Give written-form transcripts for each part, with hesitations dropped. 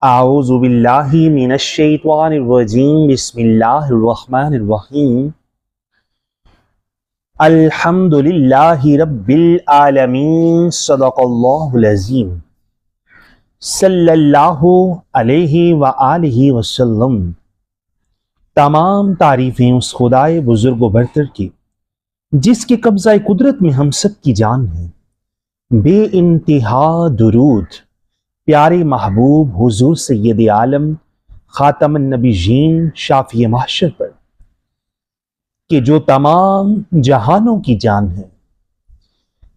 اعوذ باللہ من الشیطان الرجیم بسم اللہ الرحمن الرحیم الحمد للہ رب العالمین صدق اللہ العظیم صلی اللہ علیہ وآلہ وسلم۔ تمام تعریفیں اس خدائے بزرگ و برتر کی جس کے قبضہ قدرت میں ہم سب کی جان ہے۔ بے انتہا درود پیارے محبوب حضور سید عالم خاتم النبیین شافی محشر پر کہ جو تمام جہانوں کی جان ہے۔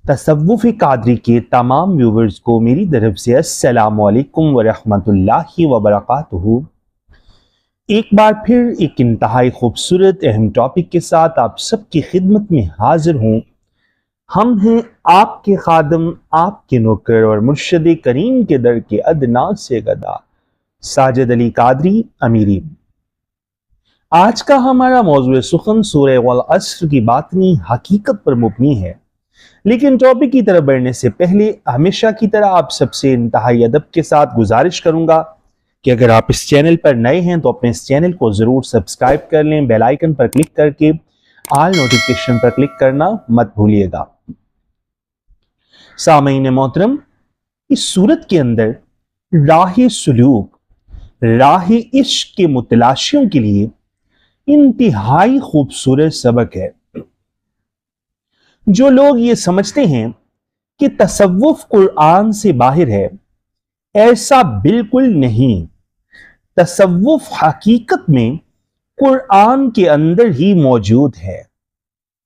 تصوف قادری کے تمام ویورز کو میری طرف سے السلام علیکم ورحمۃ اللہ وبرکاتہ۔ ایک بار پھر ایک انتہائی خوبصورت اہم ٹاپک کے ساتھ آپ سب کی خدمت میں حاضر ہوں۔ ہم ہیں آپ کے خادم، آپ کے نوکر اور مرشد کریم کے در کے ادنا سے گدا ساجد علی قادری امیری۔ آج کا ہمارا موضوع سخن سورہ والعصر کی باطنی حقیقت پر مبنی ہے، لیکن ٹاپک کی طرف بڑھنے سے پہلے ہمیشہ کی طرح آپ سب سے انتہائی ادب کے ساتھ گزارش کروں گا کہ اگر آپ اس چینل پر نئے ہیں تو اپنے اس چینل کو ضرور سبسکرائب کر لیں، بیل آئیکن پر کلک کر کے آل نوٹیفیکیشن پر کلک کرنا مت بھولیے گا۔ سامعین محترم، اس صورت کے اندر راہ سلوک، راہ عشق کے متلاشیوں کے لیے انتہائی خوبصورت سبق ہے۔ جو لوگ یہ سمجھتے ہیں کہ تصوف قرآن سے باہر ہے، ایسا بالکل نہیں۔ تصوف حقیقت میں قرآن کے اندر ہی موجود ہے،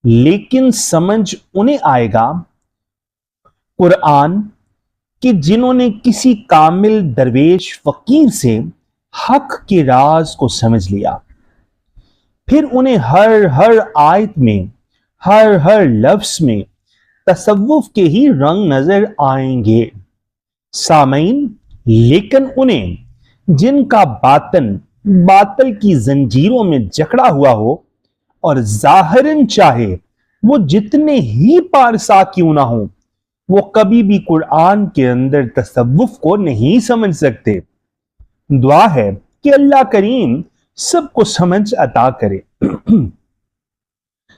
لیکن سمجھ انہیں آئے گا قرآن کہ جنہوں نے کسی کامل درویش فقیر سے حق کے راز کو سمجھ لیا۔ پھر انہیں ہر آیت میں، ہر لفظ میں تصوف کے ہی رنگ نظر آئیں گے۔ سامعین، لیکن انہیں جن کا باطل کی زنجیروں میں جکڑا ہوا ہو اور ظاہراً چاہے وہ جتنے ہی پارسا کیوں نہ ہوں، وہ کبھی بھی قرآن کے اندر تصوف کو نہیں سمجھ سکتے۔ دعا ہے کہ اللہ کریم سب کو سمجھ عطا کرے۔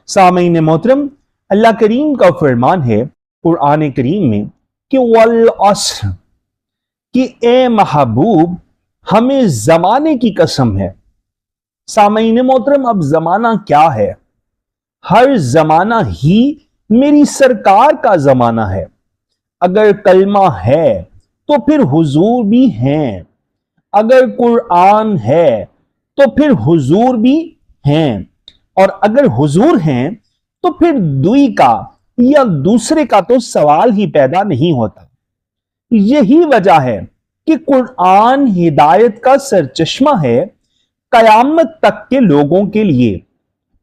سامعین محترم، اللہ کریم کا فرمان ہے قرآن کریم میں کہ والعصر، کہ اے محبوب ہمیں زمانے کی قسم ہے۔ سامعین محترم، اب زمانہ کیا ہے؟ ہر زمانہ ہی میری سرکار کا زمانہ ہے۔ اگر کلمہ ہے تو پھر حضور بھی ہیں، اگر قرآن ہے تو پھر حضور بھی ہیں، اور اگر حضور ہیں تو پھر دوئی کا یا دوسرے کا تو سوال ہی پیدا نہیں ہوتا۔ یہی وجہ ہے کہ قرآن ہدایت کا سرچشمہ ہے قیامت تک کے لوگوں کے لیے،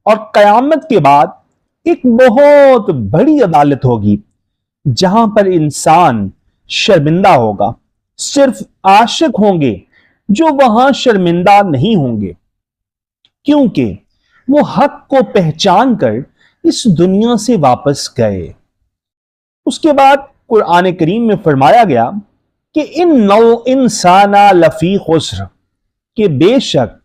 اور قیامت کے بعد ایک بہت بڑی عدالت ہوگی جہاں پر انسان شرمندہ ہوگا۔ صرف عاشق ہوں گے جو وہاں شرمندہ نہیں ہوں گے، کیونکہ وہ حق کو پہچان کر اس دنیا سے واپس گئے۔ اس کے بعد قرآن کریم میں فرمایا گیا کہ ان الانسان لفی خسر، کہ بے شک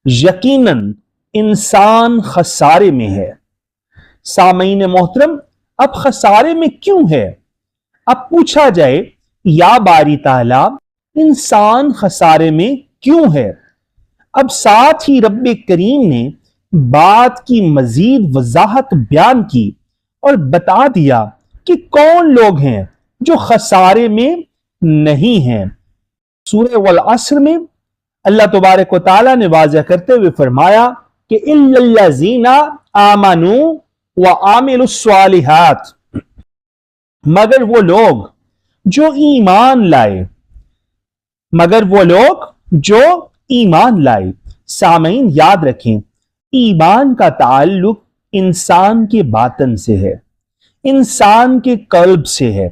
یقیناً انسان خسارے میں ہے۔ سامعین محترم، اب خسارے میں کیوں ہے؟ اب پوچھا جائے یا باری تعالیٰ انسان خسارے میں کیوں ہے؟ اب ساتھ ہی رب کریم نے بات کی مزید وضاحت بیان کی اور بتا دیا کہ کون لوگ ہیں جو خسارے میں نہیں ہیں۔ سورہ والعصر میں اللہ تبارک و تعالیٰ نے واضح کرتے ہوئے فرمایا کہ اِلَّا الَّذِينَ آمَنُوا وَعَمِلُوا الصَّالِحَاتِ، مگر وہ لوگ جو ایمان لائے۔ سامعین یاد رکھیں، ایمان کا تعلق انسان کے باطن سے ہے، انسان کے قلب سے ہے،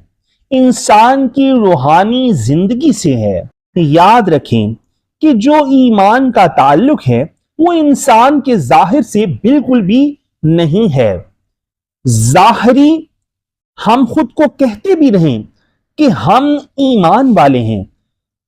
انسان کی روحانی زندگی سے ہے۔ یاد رکھیں کہ جو ایمان کا تعلق ہے وہ انسان کے ظاہر سے بالکل بھی نہیں ہے۔ ظاہری ہم خود کو کہتے بھی رہیں کہ ہم ایمان والے ہیں،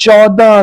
14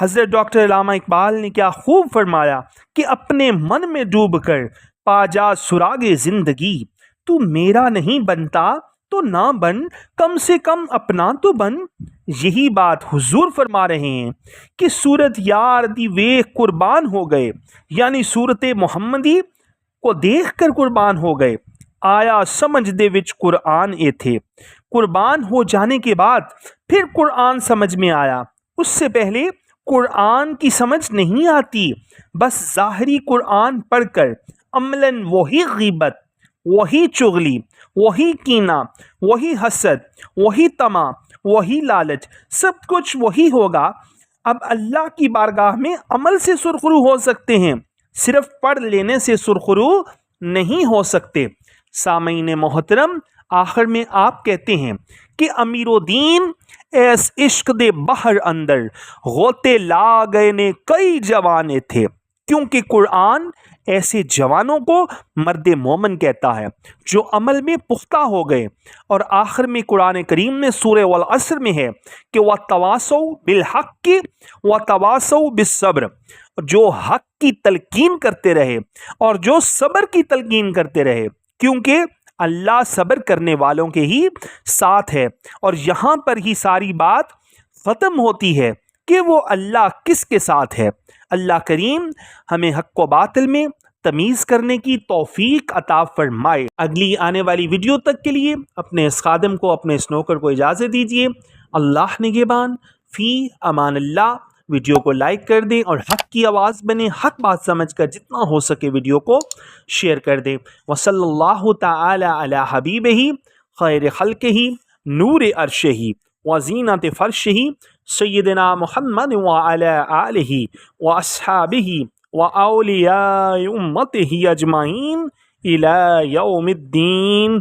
حضرت ڈاکٹر علامہ اقبال نے کیا خوب فرمایا کہ اپنے من میں ڈوب کر پا جا سراغ زندگی، تو میرا نہیں بنتا تو نہ بن، کم سے کم اپنا تو بن۔ یہی بات حضور فرما رہے ہیں کہ صورت یار دی ویخ قربان ہو گئے، یعنی صورت محمدی کو دیکھ کر قربان ہو گئے۔ آیا سمجھ دے وچ قرآن اے تھے، قربان ہو جانے کے بعد پھر قرآن سمجھ میں آیا، اس سے پہلے قرآن کی سمجھ نہیں آتی۔ بس ظاہری قرآن پڑھ کر عملاً وہی غیبت، وہی چغلی، وہی کینہ، وہی حسد، وہی طمع، وہی لالچ، سب کچھ وہی ہوگا۔ اب اللہ کی بارگاہ میں عمل سے سرخرو ہو سکتے ہیں، صرف پڑھ لینے سے سرخرو نہیں ہو سکتے۔ سامعین محترم، آخر میں آپ کہتے ہیں کہ امیر الدین ایس عشق دے بحر اندر غوطے لا گئے نے کئی جوانے تھے، کیونکہ قرآن ایسے جوانوں کو مرد مومن کہتا ہے جو عمل میں پختہ ہو گئے۔ اور آخر میں قرآن کریم میں سورہ والعصر میں ہے کہ وَتَوَاصَوْا بِالْحَقِّ وَتَوَاصَوْا بِالصَّبْرِ، جو حق کی تلقین کرتے رہے اور جو صبر کی تلقین کرتے رہے، کیونکہ اللہ صبر کرنے والوں کے ہی ساتھ ہے۔ اور یہاں پر ہی ساری بات ختم ہوتی ہے کہ وہ اللہ کس کے ساتھ ہے۔ اللہ کریم ہمیں حق و باطل میں تمیز کرنے کی توفیق عطا فرمائے۔ اگلی آنے والی ویڈیو تک کے لیے اپنے اس خادم کو، اپنے اس نوکر کو اجازت دیجیے۔ اللہ نگہبان، فی امان اللہ۔ ویڈیو کو لائک کر دیں اور حق کی آواز بنے، حق بات سمجھ کر جتنا ہو سکے ویڈیو کو شیئر کر دیں۔ وصلی اللہ تعالی علی حبیبہ خیر خلقہ نور عرشہ وزینت فرشہ سیدنا محمد وعلی آلہ واصحابہ واولیاء امتہ اجمعین الی یوم الدین۔